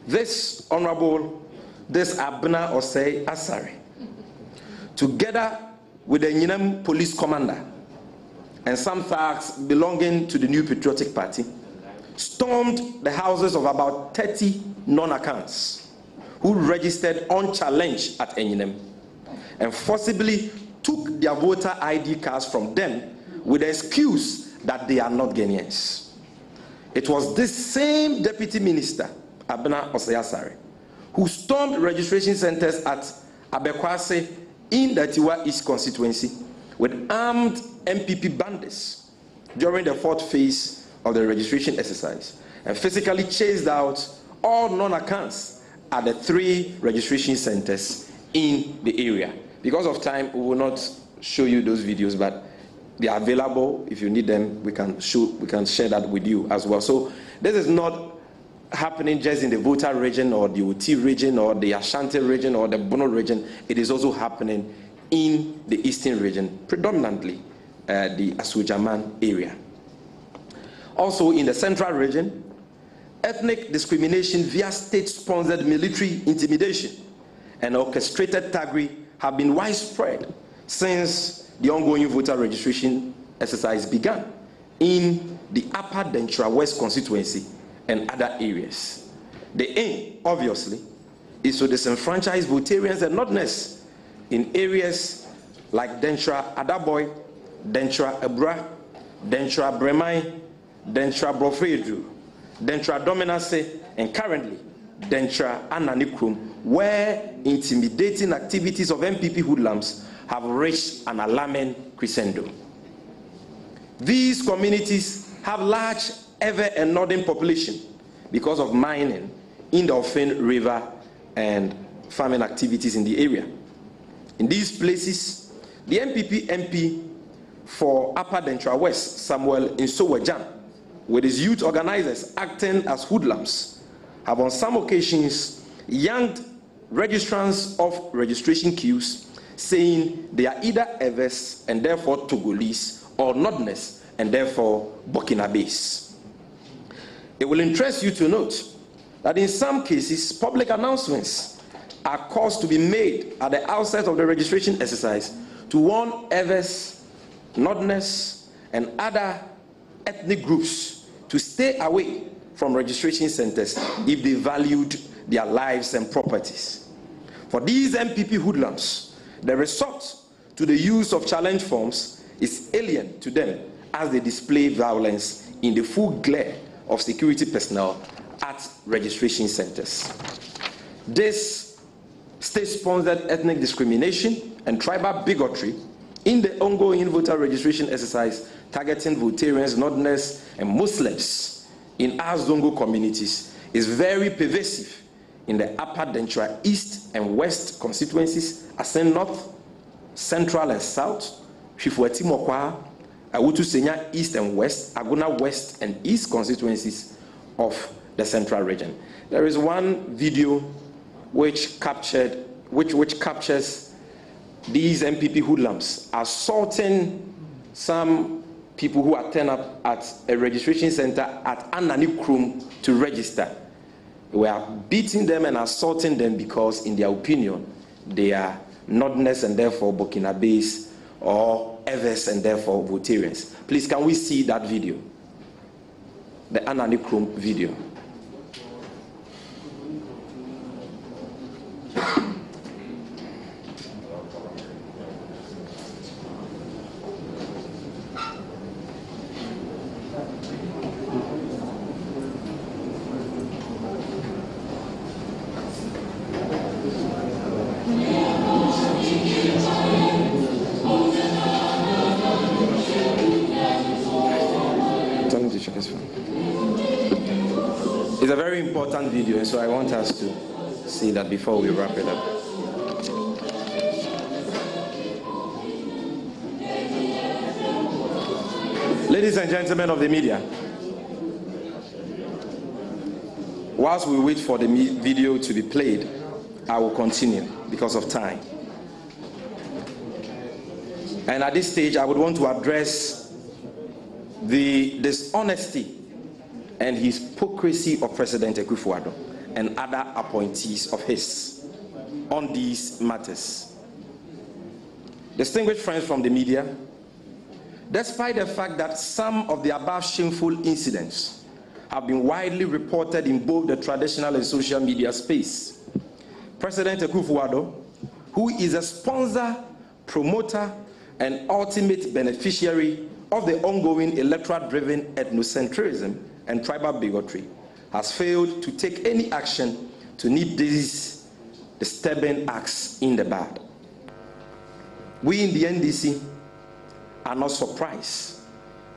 A: this Abna Osei Asare, together with the Nyinam police commander and some thugs belonging to the New Patriotic Party, stormed the houses of about 30 non-accounts who registered unchallenged at Enyinem and forcibly took their voter ID cards from them with the excuse that they are not Ghanaians. It was this same deputy minister, Abena Osei-Asare, who stormed registration centers at Abekwase in the Tiwa East constituency with armed NPP bandits during the 4th phase of the registration exercise and physically chased out all non-accounts at the 3 registration centers in the area. Because of time, we will not show you those videos, but they are available. If you need them, we can share that with you as well. So this is not happening just in the Volta region or the Oti region or the Ashanti region or the Bono region. It is also happening in the eastern region, predominantly the Asujaman area. Also in the central region, ethnic discrimination via state-sponsored military intimidation and orchestrated thuggery have been widespread since the ongoing voter registration exercise began in the Upper Dentra West constituency and other areas. The aim, obviously, is to disenfranchise Votarians and Northerners in areas like Dentra Adaboy, Dentra Ebra, Dentra Bremai, Dentra Brofedru, Dentra Dominase, and currently Dentra Ananikrum, where intimidating activities of NPP hoodlums have reached an alarming crescendo. These communities have large ever and northern population because of mining in the Ofin River and farming activities in the area. In these places, the NPP MP for Upper Dentra West, Samuel Insowajan, with his youth organizers acting as hoodlums, have on some occasions yanked registrants of registration queues, saying they are either Evers and therefore Togolese or Northerners and therefore Burkinabes. It will interest you to note that in some cases, public announcements are caused to be made at the outset of the registration exercise to warn Evers, Northerners, and other ethnic groups to stay away from registration centers if they valued their lives and properties. For these NPP hoodlums, the resort to the use of challenge forms is alien to them as they display violence in the full glare of security personnel at registration centers. This state-sponsored ethnic discrimination and tribal bigotry in the ongoing voter registration exercise targeting Votarians, Northerners, and Muslims in Azongo communities is very pervasive in the Upper Dentra East and West constituencies, Asen North, Central and South, Shifuati Mokwa, Awutu Senya East and West, Aguna West and East constituencies of the Central region. There is one video which captures these NPP hoodlums assaulting some people who are turned up at a registration center at Anani Krum to register. We are beating them and assaulting them because, in their opinion, they are Northerners and therefore Burkinabes, or Evers and therefore Votarians. Please, can we see that video? The Anani Krum video. It's a very important video, and so I want us to see that before we wrap it up. Ladies and gentlemen of the media, whilst we wait for the video to be played, I will continue because of time. And at this stage, I would want to address the dishonesty and hypocrisy of President Akufo-Addo and other appointees of his on these matters. Distinguished friends from the media, despite the fact that some of the above shameful incidents have been widely reported in both the traditional and social media space, President Akufo-Addo, who is a sponsor, promoter, and ultimate beneficiary of the ongoing electoral-driven ethnocentrism and tribal bigotry, has failed to take any action to nip these disturbing acts in the bud. We in the NDC are not surprised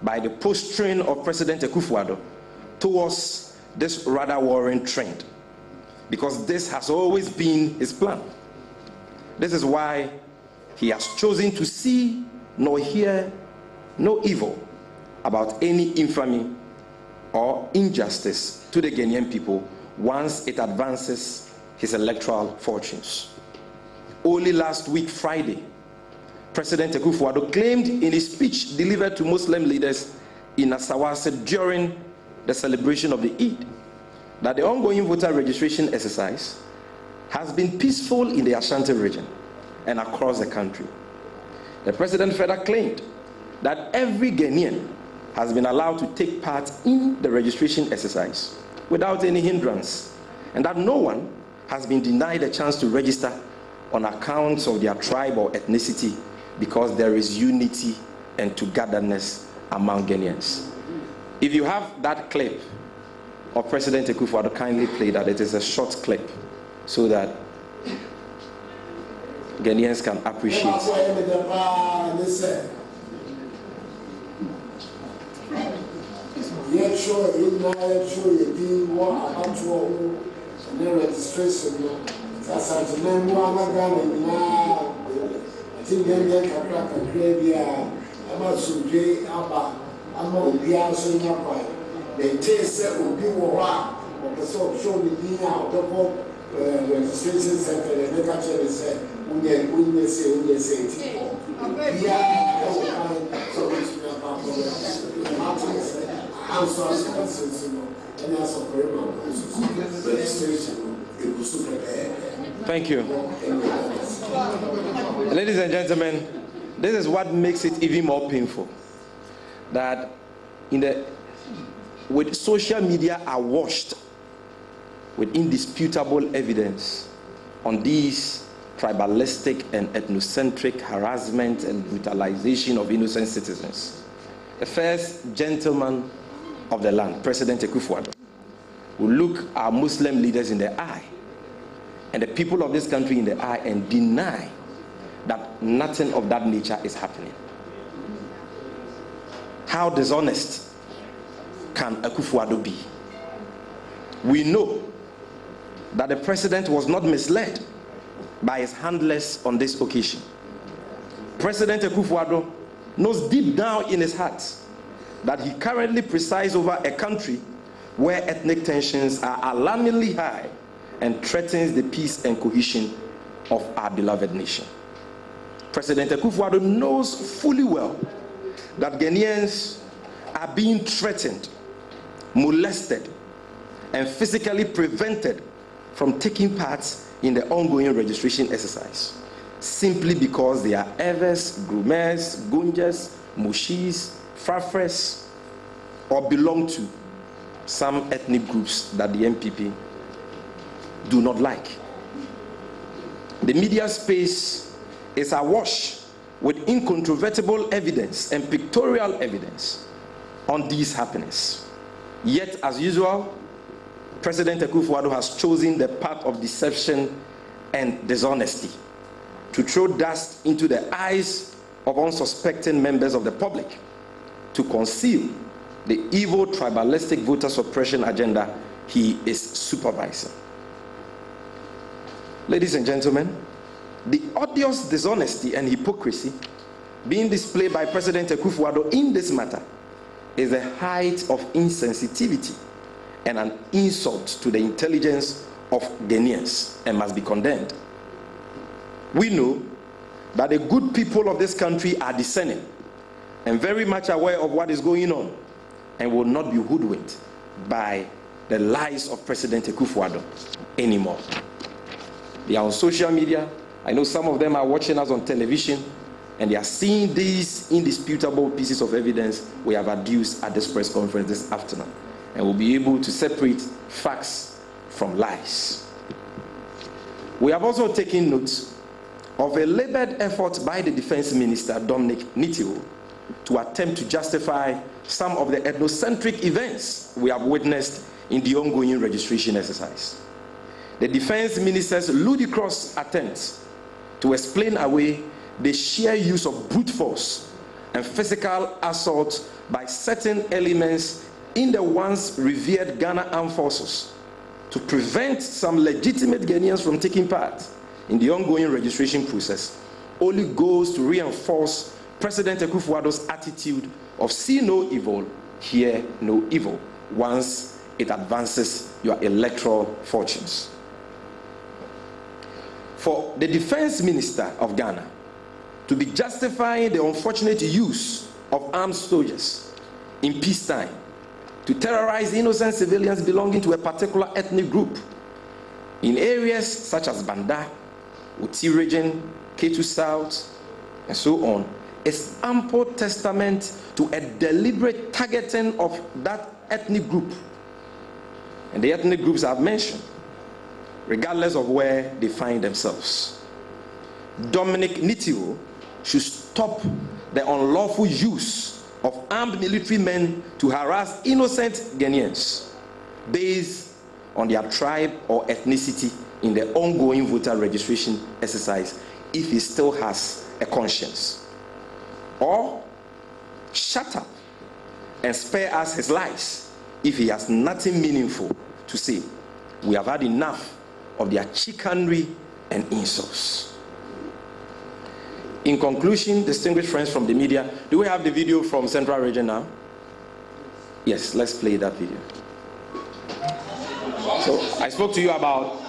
A: by the posturing of President Akufo-Addo towards this rather worrying trend, because this has always been his plan. This is why he has chosen to see nor hear no evil about any infamy or injustice to the Ghanaian people once it advances his electoral fortunes. Only last week, Friday, President Akufo-Addo claimed in his speech delivered to Muslim leaders in Asawase during the celebration of the Eid that the ongoing voter registration exercise has been peaceful in the Ashanti region and across the country. The president further claimed that every Ghanaian has been allowed to take part in the registration exercise without any hindrance, and that no one has been denied a chance to register on account of their tribe or ethnicity, because there is unity and togetherness among Ghanaians. If you have that clip of President Akufo-Addo, kindly play that. It is a short clip so that Ghanaians can appreciate.
I: Registration center, the mega church said, we say,
A: Thank you. Ladies and gentlemen, this is what makes it even more painful. That with social media awash with indisputable evidence on these tribalistic and ethnocentric harassment and brutalization of innocent citizens, the first gentleman of the land, President Akufo-Addo, will look our Muslim leaders in the eye and the people of this country in the eye and deny that nothing of that nature is happening. How dishonest can Akufo-Addo be? We know that the president was not misled by his handlers on this occasion. President Akufo-Addo knows deep down in his heart that he currently presides over a country where ethnic tensions are alarmingly high and threatens the peace and cohesion of our beloved nation. President Akufo-Addo knows fully well that Ghanaians are being threatened, molested, and physically prevented from taking part in the ongoing registration exercise, simply because they are Evers, Grumers, Gunjas, Mushis, Fafres, or belong to some ethnic groups that the NPP do not like. The media space is awash with incontrovertible evidence and pictorial evidence on these happenings. Yet, as usual, President Akufo-Addo has chosen the path of deception and dishonesty to throw dust into the eyes of unsuspecting members of the public, to conceal the evil tribalistic voter suppression agenda he is supervising. Ladies and gentlemen, the odious dishonesty and hypocrisy being displayed by President Akufo-Addo in this matter is the height of insensitivity and an insult to the intelligence of Ghanaians and must be condemned. We know that the good people of this country are discerning and very much aware of what is going on and will not be hoodwinked by the lies of President Akufo-Addo anymore. They are on social media. I know some of them are watching us on television, and they are seeing these indisputable pieces of evidence we have adduced at this press conference this afternoon, and will be able to separate facts from lies. We have also taken note of a labored effort by the Defense Minister, Dominic Nitio, to attempt to justify some of the ethnocentric events we have witnessed in the ongoing registration exercise. The Defense Minister's ludicrous attempts to explain away the sheer use of brute force and physical assault by certain elements in the once revered Ghana Armed Forces to prevent some legitimate Ghanaians from taking part in the ongoing registration process only goes to reinforce President Akufo-Addo's attitude of see no evil, hear no evil, once it advances your electoral fortunes. For the Defense Minister of Ghana to be justifying the unfortunate use of armed soldiers in peacetime to terrorize innocent civilians belonging to a particular ethnic group in areas such as Banda, Uti region, Ketu South, and so on, is ample testament to a deliberate targeting of that ethnic group and the ethnic groups I've mentioned, regardless of where they find themselves. Dominic Nitio should stop the unlawful use of armed military men to harass innocent Ghanaians based on their tribe or ethnicity in the ongoing voter registration exercise if he still has a conscience. Or shut up and spare us his lies if he has nothing meaningful to say. We have had enough of their chicanery and insults. In conclusion, distinguished friends from the media, do we have the video from Central Region now? Yes, let's play that video. So I spoke to you about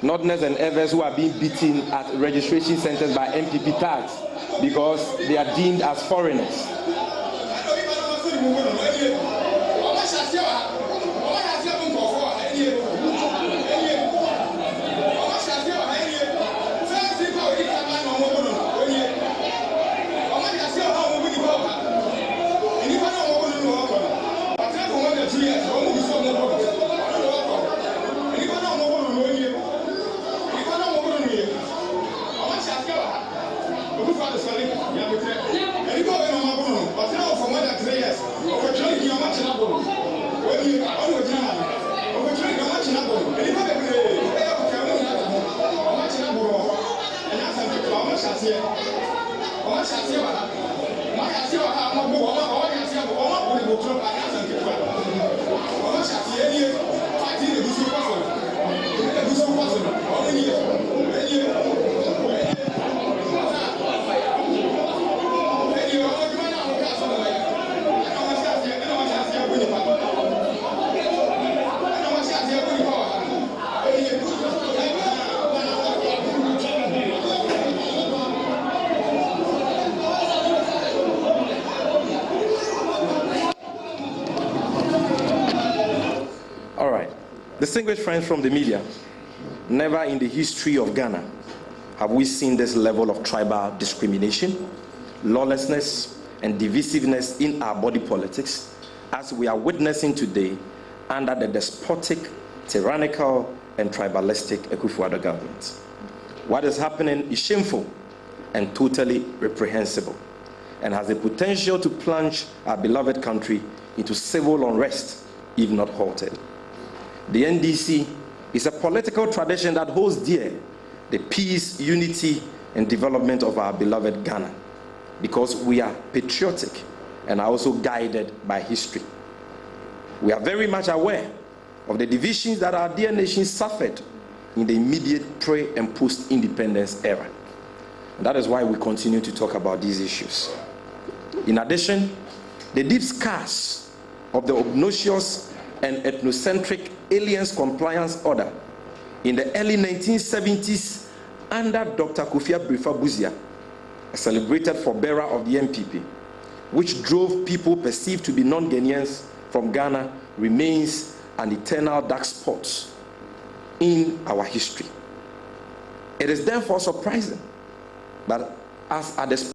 A: Northerners and Evers who are being beaten at registration centers by NPP tags because they are deemed as foreigners.
C: Yes.
A: Distinguished friends from the media, never in the history of Ghana have we seen this level of tribal discrimination, lawlessness, and divisiveness in our body politics as we are witnessing today under the despotic, tyrannical, and tribalistic Akufo-Addo government. What is happening is shameful and totally reprehensible, and has the potential to plunge our beloved country into civil unrest, if not halted. The NDC is a political tradition that holds dear the peace, unity, and development of our beloved Ghana, because we are patriotic and are also guided by history. We are very much aware of the divisions that our dear nation suffered in the immediate pre- and post-independence era. And that is why we continue to talk about these issues. In addition, the deep scars of the obnoxious and ethnocentric Aliens Compliance Order in the early 1970s under Dr. Kofi Abrefa-Busia, a celebrated forebearer of the NPP, which drove people perceived to be non-Ghanaians from Ghana, remains an eternal dark spot in our history. It is therefore surprising that as at the